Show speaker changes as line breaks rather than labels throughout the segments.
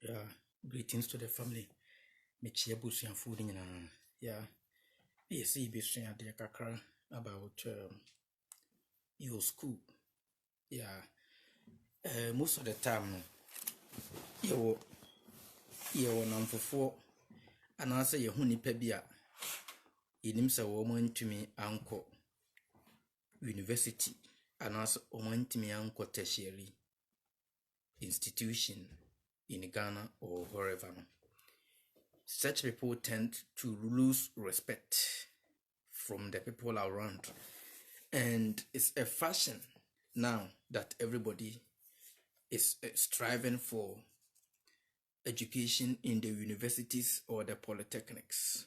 Yeah, greetings to the family. Mechia busi and food in yeah. Yes, be de kakra about your school. Yeah. Most of the time, you for and answer your honey pebia. In himself, woman to me uncle university and also woman to me uncle tertiary institution in Ghana or wherever. Such people tend to lose respect from the people around. And it's a fashion now that everybody is striving for education in the universities or the polytechnics.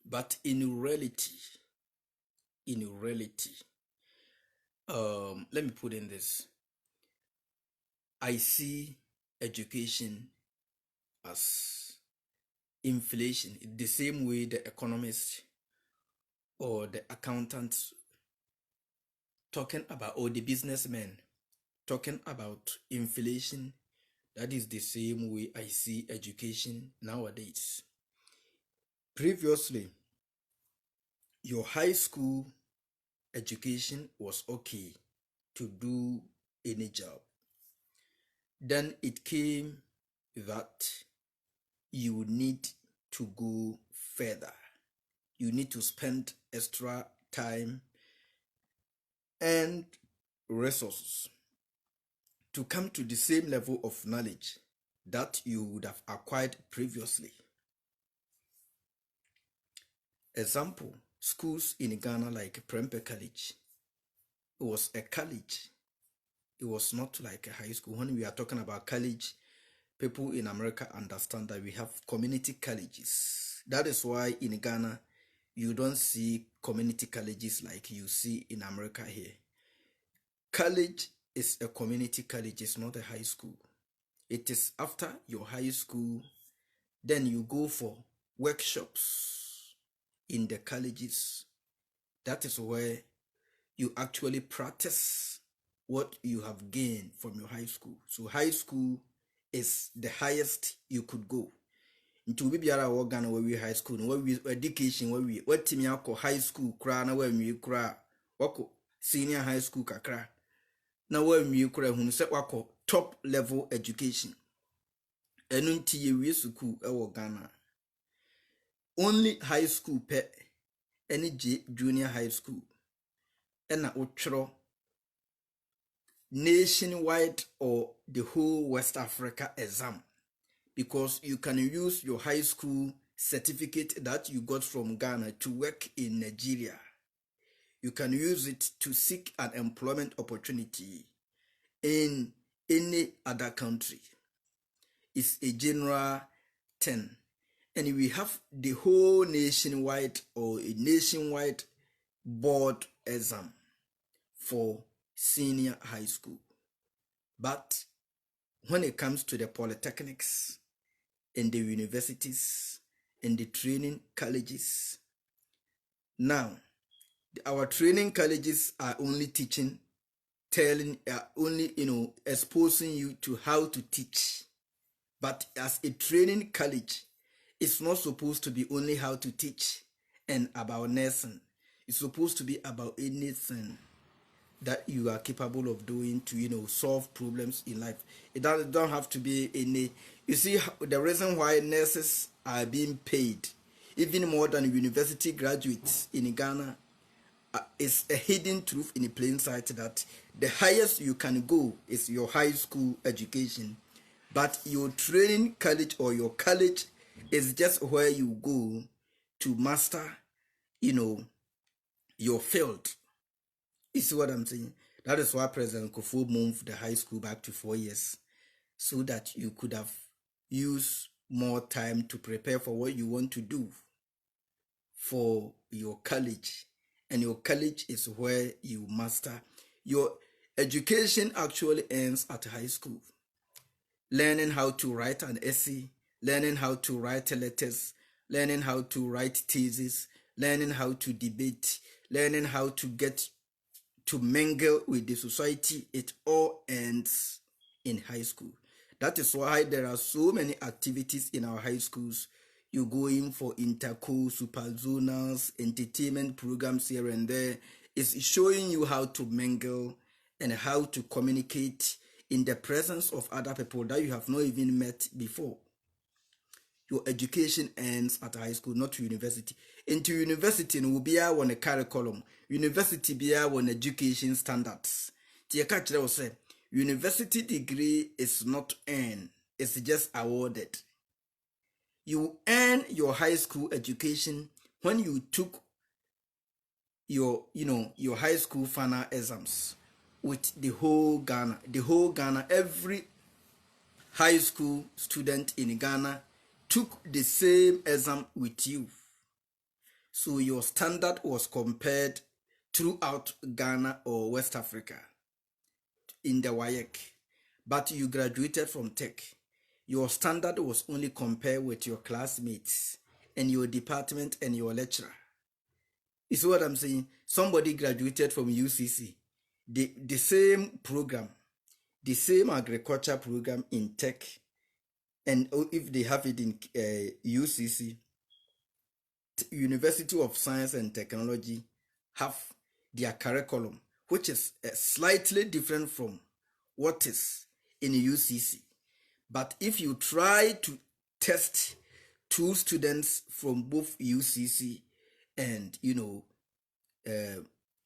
But in reality, let me put in this. I see education as inflation, the same way the economists or the accountants talking about, or the businessmen talking about inflation. That is the same way I see education nowadays. Previously, your high school education was okay to do any job. Then it came that you need to go further. You need to spend extra time and resources to come to the same level of knowledge that you would have acquired previously. Example, schools in Ghana like Prempeh College. It was a college. It was not like a high school. When we are talking about college, people in America understand that we have community colleges. That is why in Ghana, you don't see community colleges like you see in America here. College is a community college, it's not a high school. It is after your high school, then you go for workshops in the colleges. That is where you actually practice what you have gained from your high school. So high school is the highest you could go. Into we biara wo Ghana where we high school, where we education, where we what team yako high school kra na where we kra wako senior high school kakra na where we kra hunu se wako top level education. Enu nti ye we school e wo Ghana. Only high school pe any junior high school. Ena utro nationwide or the whole West Africa exam, because you can use your high school certificate that you got from Ghana to work in Nigeria. You can use it to seek an employment opportunity in any other country. It's a general 10. And we have the whole nationwide or a nationwide board exam for senior high school. But when it comes to the polytechnics and the universities and the training colleges, now our training colleges are only teaching, only exposing you to how to teach. But as a training college, it's not supposed to be only how to teach and about nursing. It's supposed to be about anything that you are capable of doing to solve problems in life. It don't have to be any. You see, the reason why nurses are being paid even more than university graduates in Ghana is a hidden truth in plain sight, that the highest you can go is your high school education, but your training college or your college is just where you go to master your field. You see what I'm saying? That is why President Kufuor moved the high school back to 4 years, so that you could have used more time to prepare for what you want to do for your college. And your college is where you master. Your education actually ends at high school. Learning how to write an essay, learning how to write letters, learning how to write theses, learning how to debate, learning how to get to mingle with the society, it all ends in high school. That is why there are so many activities in our high schools. You go in for interco, superzonals, entertainment programs here and there. It's showing you how to mingle and how to communicate in the presence of other people that you have not even met before. Your education ends at high school, not university. Into university, no be on a curriculum. University be on education standards. Tiaka say university degree is not earned; it's just awarded. You earn your high school education when you took your high school final exams with the whole Ghana. The whole Ghana, every high school student in Ghana took the same exam with you. So your standard was compared throughout Ghana or West Africa in the WAEC. But you graduated from Tech. Your standard was only compared with your classmates and your department and your lecturer. You see what I'm saying? Somebody graduated from UCC. The same program, the same agriculture program in Tech, and if they have it in UCC, University of Science and Technology, have their curriculum, which is slightly different from what is in UCC. But if you try to test two students from both UCC and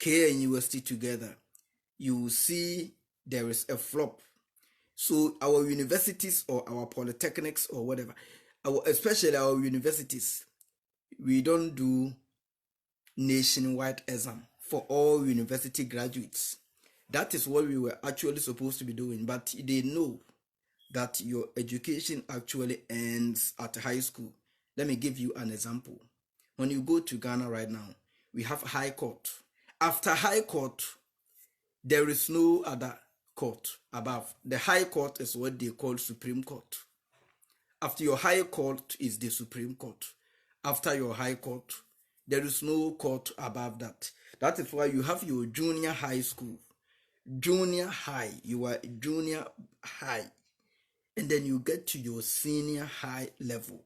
K University together, you will see there is a flop. So our universities or our polytechnics or whatever, especially our universities, we don't do nationwide exam for all university graduates. That is what we were actually supposed to be doing, but they know that your education actually ends at high school. Let me give you an example. When you go to Ghana right now, we have High Court. After High Court, there is no other court above. The High Court is what they call Supreme Court. After your High Court is the Supreme Court. After your High Court, there is no court above that. That is why you have your junior high school. Junior high, you are junior high. And then you get to your senior high level.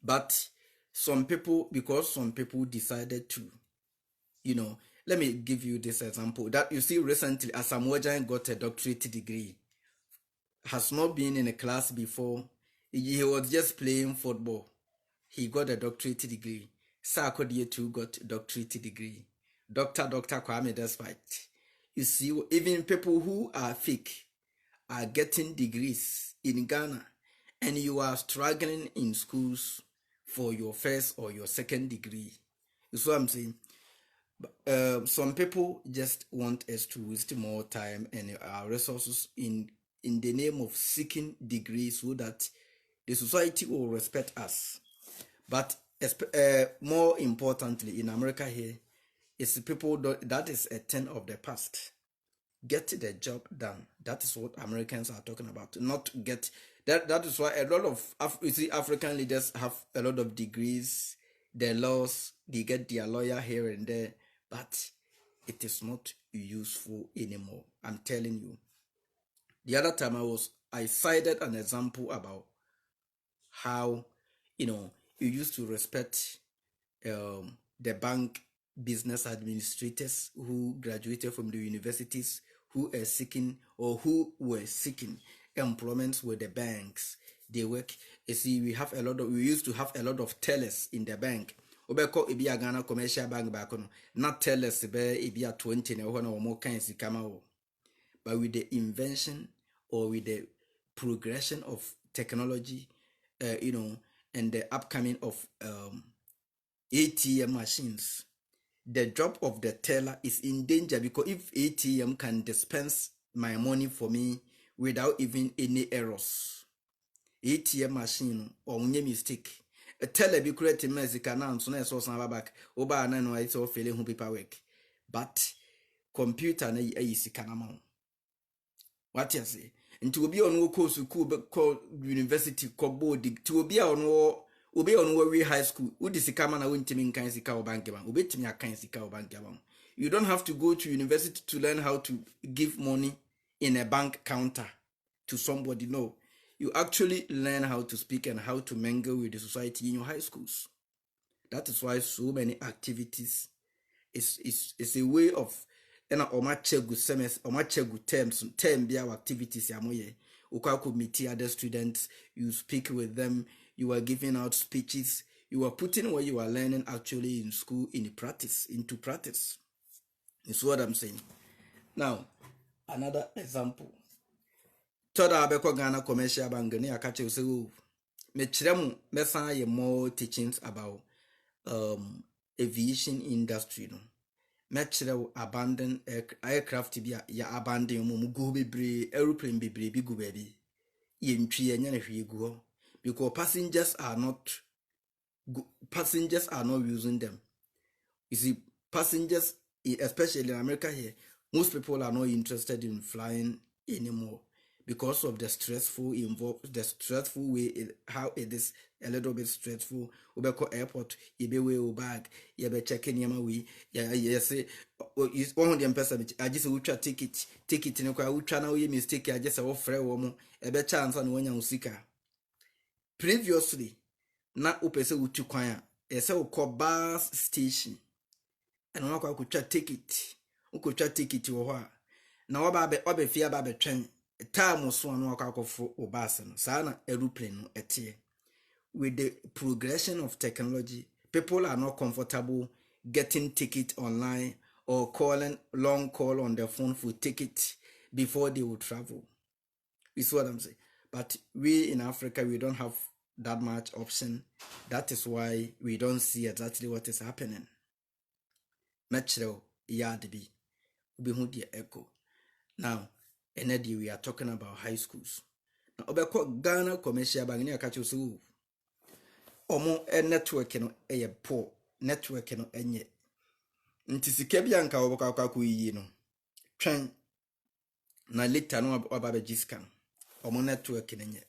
But some people, because some people decided to, let me give you this example. That you see recently, Asamoah got a doctorate degree. Has not been in a class before. He was just playing football. He got a doctorate degree. Sarkodie too got a doctorate degree. Dr. Kwame Despite. You see, even people who are fake are getting degrees in Ghana, and you are struggling in schools for your first or your second degree. You see what I'm saying? Some people just want us to waste more time and our resources in the name of seeking degrees so that the society will respect us. But more importantly, in America here, it's people that is a thing of the past. Get the job done. That is what Americans are talking about. Not get that. That is why a lot of African leaders have a lot of degrees. Their laws, they get their lawyer here and there, but it is not useful anymore. I'm telling you. The other time I cited an example about how you used to respect the bank business administrators who graduated from the universities who are seeking or who were seeking employment with the banks. They work. You see, we used to have a lot of tellers in the bank. Obeko ebi a Ghana commercial bank back on not tellers be ebi a 20 na one or more kinds of come out. But with the invention or with the progression of technology, and the upcoming of ATM machines, the job of the teller is in danger, because if ATM can dispense my money for me without even any errors, ATM machine or mistake, a teller be creating music announce on a source and back over and no it's all failing who paperwork, but computer na easy can what you say. And to be on course call university board to be on we high school would this come and win timing kind of bank you don't have to go to university to learn how to give money in a bank counter to somebody. No, you actually learn how to speak and how to mingle with the society in your high schools. That is why so many activities is a way of and ọma check good semester, ọma check good term be our activities ya moye. Uka could meet other students, you speak with them, you are giving out speeches, you are putting what you are learning actually in school into practice. Is what I'm saying. Now, another example. Toda abeko Ghana commercial bank ne akache say oh me kyerɛ mu mesan yɛ more teachings about aviation industry no. Mekyerɛ wo abandon aircraft bi a ya abandon mu go bebree aeroplane bebree bi go baabi. Ye ntwi enya na hwie gu hɔ because passengers are not using them. You see, passengers, especially in America here, most people are not interested in flying anymore because of the stressful way how it is a little bit stressful. Ubeko airport, you be way bag, you be checking your way. Yeah, say 100%. I just ultra ticket in a ultra now you mistake. I just offer woman a better chance on when you seeker. Previously, na upese utu kwanya, ese uko bus station. And one could try ticket. Could try ticket to a now obe fear babe train. Time was one walk for Obasan, Sana aeroplane at here. With the progression of technology, people are not comfortable getting ticket online or calling long call on their phone for ticket before they will travel. Is what I'm saying. But we in Africa, we don't have that much option. That is why we don't see exactly what is happening. Metro yard be ubehu the echo. Now, energy we are talking about high schools. Now, obeko Ghana commercial bank ni akacho so omo network no poor network no enye. Nti sika bia nka obaka yi no. Twen na later no obabe giscan. Omo network no enye.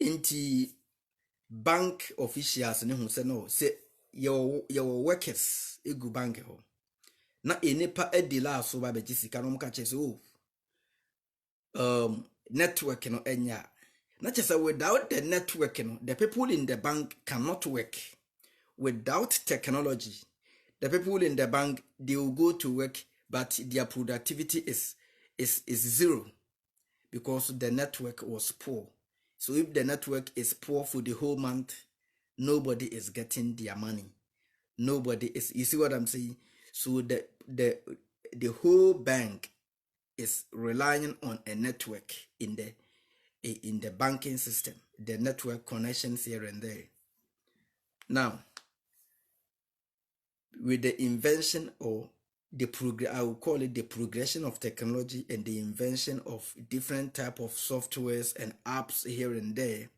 Nti bank officials ne hu se no se your workers egu bank ho. Na enipa edila so ba beji sika no mka chese network no enya. Na chese without the network no, the people in the bank cannot work. Without technology, the people in the bank they will go to work, but their productivity is zero because the network was poor. So if the network is poor for the whole month, nobody is getting their money. Nobody is. You see what I'm saying? So the whole bank is relying on a network in the banking system, the network connections here and there. Now, with the invention or I will call it the progression of technology and the invention of different type of softwares and apps here and there.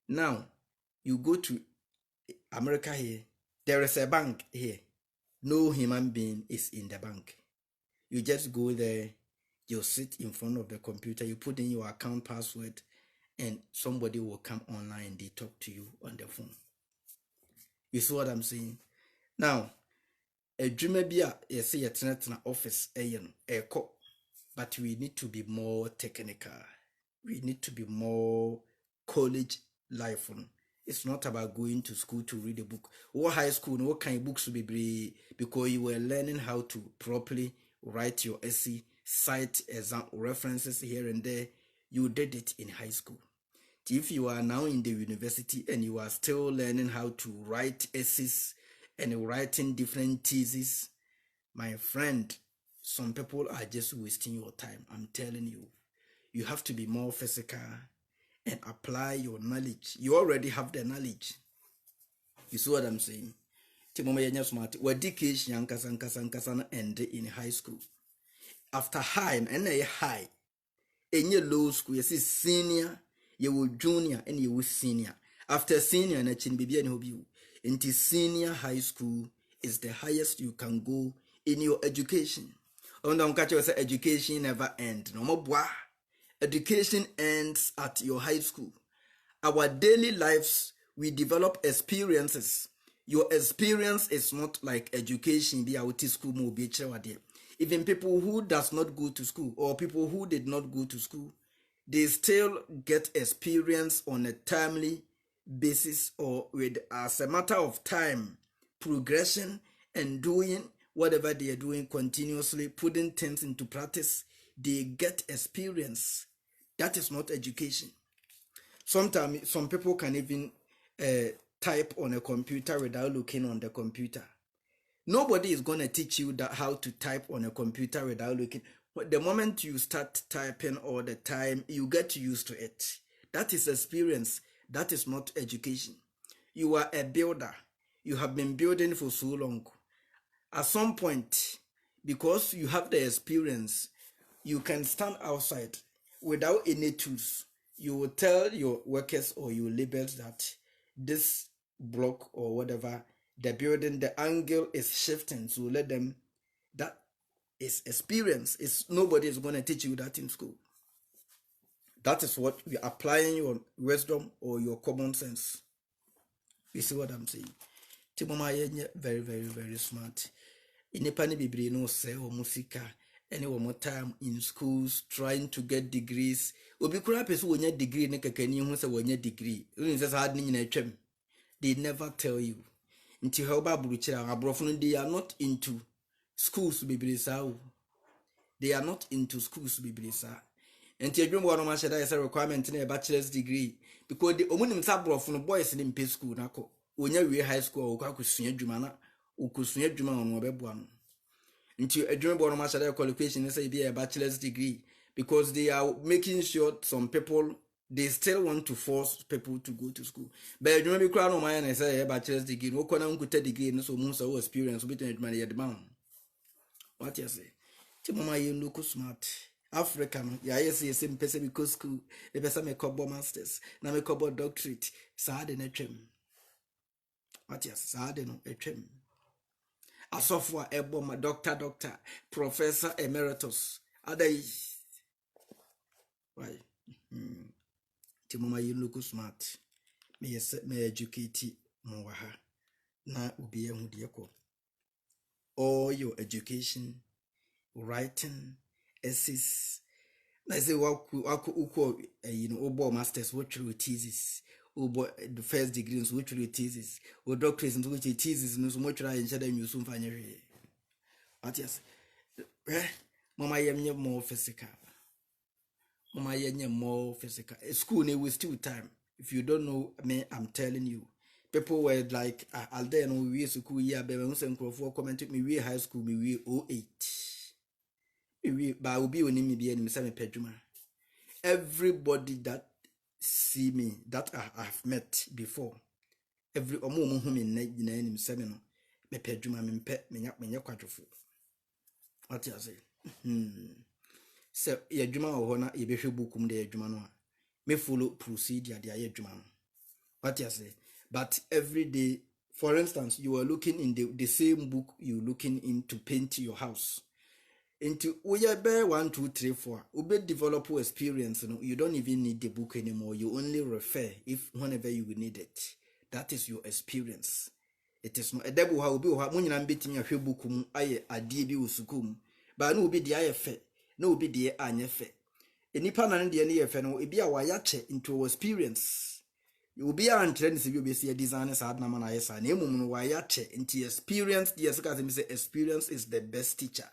Now, you go to America here, there is a bank here. No human being is in the bank. You just go there, you sit in front of the computer, you put in your account password, and somebody will come online and they talk to you on the phone. You see what I'm saying? Now, a dreamer be a say a office echo, but we need to be more technical. We need to be more college life. It's not about going to school to read a book. Or high school, what kind of books will be because you were learning how to properly write your essay, cite exam references here and there. You did it in high school. If you are now in the university and you are still learning how to write essays and writing different theses, my friend, some people are just wasting your time. I'm telling you, you have to be more physical and apply your knowledge. You already have the knowledge. You see what I'm saying? Timoma smart. What education yankasa end in high school. After high and a high, in your low school, you see senior, you will junior, and you will senior. After senior, and a chin baby and you. Into senior high school is the highest you can go in your education. Education never ends. No more boah. Education ends at your high school. Our daily lives, we develop experiences. Your experience is not like education. Be out school, Even people who does not go to school or people who did not go to school, they still get experience on a timely basis or with as a matter of time progression and doing whatever they are doing continuously, putting things into practice, they get experience. That is not education. Sometimes some people can even type on a computer without looking on the computer. Nobody is going to teach you that how to type on a computer without looking. The moment you start typing all the time, you get used to it. That is experience. That is not education. You are a builder. You have been building for so long. At some point, because you have the experience, you can stand outside without any tools. You will tell your workers or your laborers that this block or whatever, the building, the angle is shifting. So let them, that is experience. Nobody is going to teach you that in school. That is what you are applying your wisdom or your common sense. You see what I'm saying? Timoma very, very, very smart. Inipa ni bibiri no se o musika any one more time in schools trying to get degrees. Obi kura peso wonya degree ne kakani hu se wonya degree. Unu se sa ni nyina twem. They never tell you. Nti how ba buru kira abrofo no, they are not into schools bibiri sa. They are not into schools bibiri sa. Nti adwumbo no ma sheda is a requirement na a bachelor's degree because the omunim sa abrofo no boys ni mpe school nako. Wonya wie high school o kwa kusua adwuma na ukosua adwuma no obeboa no. Nti adwumbo no ma sheda qualification say be a bachelor's degree because they are making sure some people they still want to force people to go to school. But adwuma bi kra no ma na say a bachelor's degree no kona nkuta degree no so mu so experience between adwuma na yedman. What you say? Ti mama you look smart. African, yeah, yes, yes, in person because school, the person make couple masters, now make couple doctorate, sad in a trim. What yes, sad in a trim. A software, a bomb, doctor, professor emeritus. Addai. Why? Timoma, you look smart. Me educate more. Na ubi a all your education, writing, essays. I say ubo masters which will thesis, ubo the first degrees which will thesis, or doctorates into which thesis no so much try and share them you soon find. But yes, mama yem more physical. Mama yem more physical. School ne will still time. If you don't know me, I'm telling you. People were like, I'll there no we school year, baby, for comment me we high school, me we 08. But will be on me be any same pedjuma. Everybody that see me that I have met before, every omo whom in name seven me pedjuma me pet me quadruple. What you say? So ye juma or hona ye be bookum de juma no. Me follow procedure de ye juma. What you say? But every day, for instance, you are looking in the same book you looking in to paint your house. Into uya be 1, 2, 3, 4. Ube develop experience. You don't even need the book anymore. You only refer if whenever you need it. That is your experience. It is not a double how be when I'm beating a book aye a DB usukum. But no be the IFE, no be the anyefe. Any pan and the NFN will be a wayache into experience. You will be an trend if you be see a designer sad naman ayesa. Name wayache into experience. Yes, because experience is the best teacher.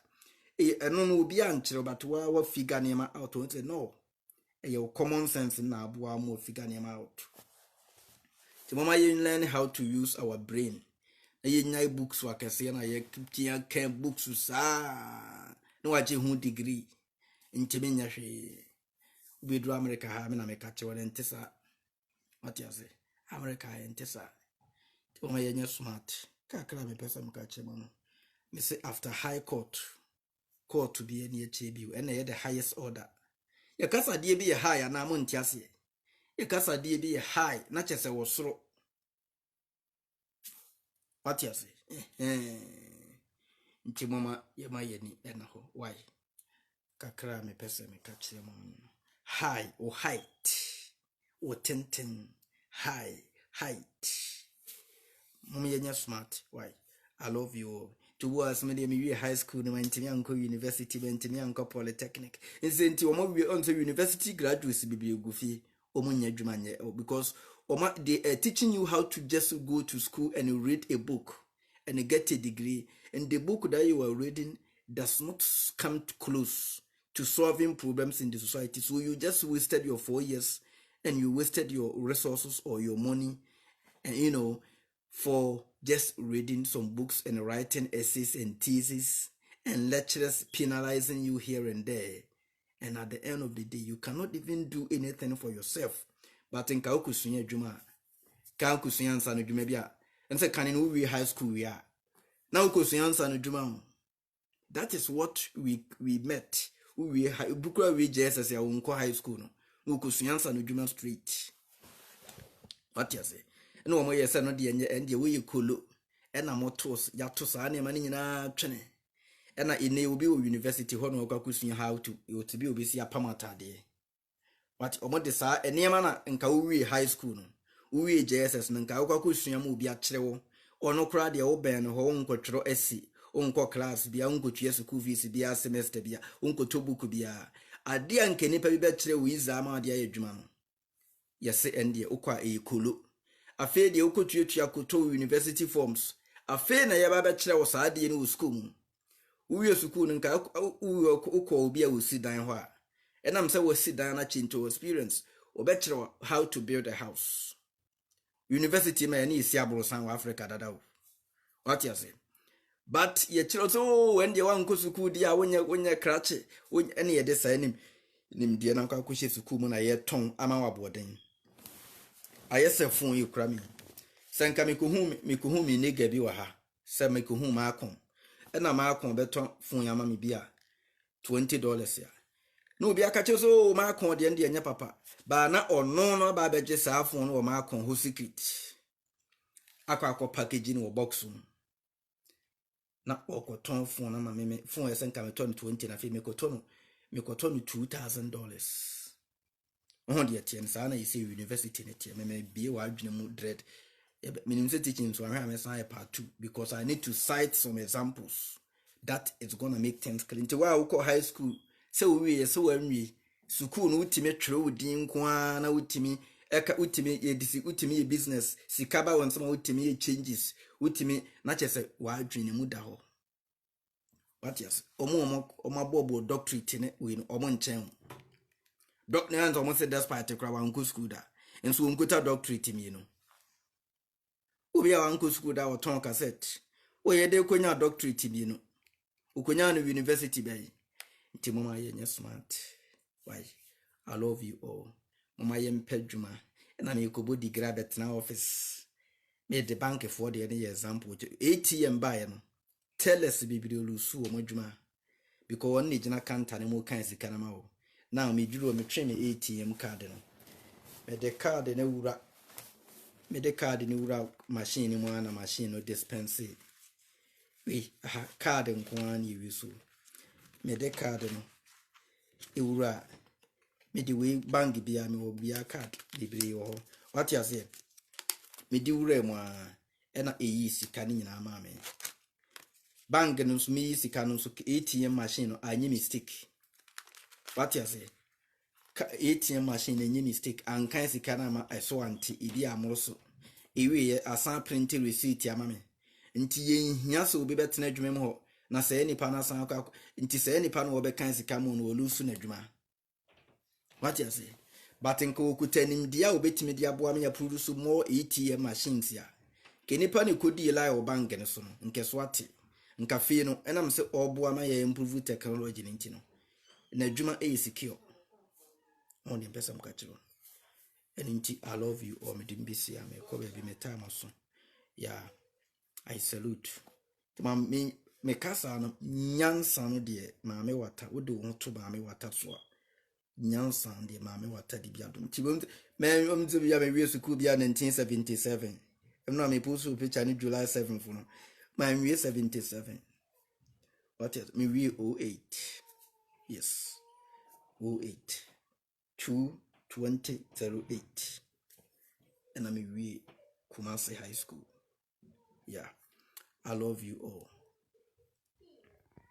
No no be ankyere but what figure name out on say no your common sense na aboa mo figure name out the mama you learn how to use our brain you nyai books wa kese na ye can books sa no waje hu degree ntime nya hwe we do America ha me na me catch one ntesa what you say America ntesa the mama you smart kakra me pesa me catch man me say after high court to be any HB and the highest order. Your casa dear be a high and I'm on tiasie. Your casa dear be a high, not just a was so. What you say? Intimoma, ye my yenny and ho. Why? Kakra me pesa me catch them on high or height or ten high height. Mummy, you're smart. Why? I love you. towards me high school, no mentimi anko university, mentimi anko polytechnic. Insenti omo we on university graduates be goofy omunya dwumanye because they are teaching you how to just go to school and read a book and get a degree, and the book that you are reading does not come close to solving problems in the society. So you just wasted your 4 years and you wasted your resources or your money, and for just reading some books and writing essays and theses, and lecturers penalizing you here and there. And at the end of the day, you cannot even do anything for yourself. But in Kaukusunya Juma, Kaukusuyan San Jumebia, and say, can we high school we are now Kusuyan San Juma. That is what we met. We Bukra we just ya unko high school no Kusuyan San Juma Street. What you say? No more yes, no dear, and the way you could look, and a motos, yatos, money in a training. And I will be university, Hono Kakusin how to be obviously a pamata day. What Omodesa, and Yamana and Kaui High School, Ui JSS, and Kaukakusin will be a trewo, or no crowd the old band, or uncle tro SC, uncle class, be uncle Chesu visi, be a semester, be uncle Tobuku be a dear and Kenipa be better with Zama, dear Juman. Yes, and the Oka e Kulu. A fair the Okotua Koto University forms. A fair na Yaba bachelor was Adi in school. We are school and Oko be a sit down where. And I'm so sit down at into experience or bachelor how to build a house. University man is Siabro South Africa that out. What you say? But ye children, when the one goes to school, dear, when you're cratchy, when any of this him dear Uncle Kushi Sukumuna yet tongue, I'm our boarding. I yes a phone you crammy. Sanka mikuhumi nigga biwaha. Sa mikuhum akon. And a markon beton phone ya mammy beer. $20 ya. No be a catcher so markon the Indian papa. But not or no babages sa phone or markon who secret. Aqua packaging or box room. Not or ton phone, mammy phone a sanka return 20 and a female cotono. Me cotono $2,000. On the attendance, I say university may be a wide dread. Meaning teaching so I'm a part 2 because I need to cite some examples that is gonna make things clear. Into why we call high school. So we when we school ultimate true din kwana ultimate eka ultimate business sikaba when some ultimate changes ultimate not just a wide dream muda ho. What yes, omo bobo doctorate in it win omo chen. Doctor Nans almost said that's particular uncle school that, and so uncle doctorate me, Ubi our uncle school that or ton cassette. Oh, yeah, they could doctorate me, Ukonya University Bay. Timoma, you're smart. Why, I love you all. Mama, yem pedjuma, and I make a body grab at now office. Made the bank for the any example, ATM buy tell us to be Lusu or Mojuma, because one need not can't animal kinds of canamao. Now me drew me train me ATM card no. Me the card in ura. Me the card in ura machine in one machine no dispense. We card in one you so. Me the card no. Ura. Me the way bank be a me will be a card. Libre or what you say. Me the ura mo ena easy canning na mama. Bank no me si canon so ATM machine no any mistake. What you say? ATM machine any mistake and kind of canama I saw anti idi amoso. Ewe asan print receipt ya mame. Nti ye hia so be betena adwuma ho na say nipa na san akwa nti say nipa no obe kan sika mo no olusu na adwuma. What you say? But nko okutanim dia obetimi dia boa me ya produce more ATM machines ya. Ke nipa ne kodi lie o bank ne so no nke so ate. Nka fe no enam se oboa ma ya improve technology nti no. Na adwuma e secure. On the best catcher. And I love you or me didn't be see me cover be me time or so. Yeah, I salute. Me casa no nyansa no de maame wata wo de won to maame wata so nyansa de maame wata de biadum ti bom me to bia me wie school bia 1977 em no me post picture ni July 7 for no my wie 77 what is me wie 08 yes 08 2008 and I'm a Kumasi High School. Yeah, I love you all.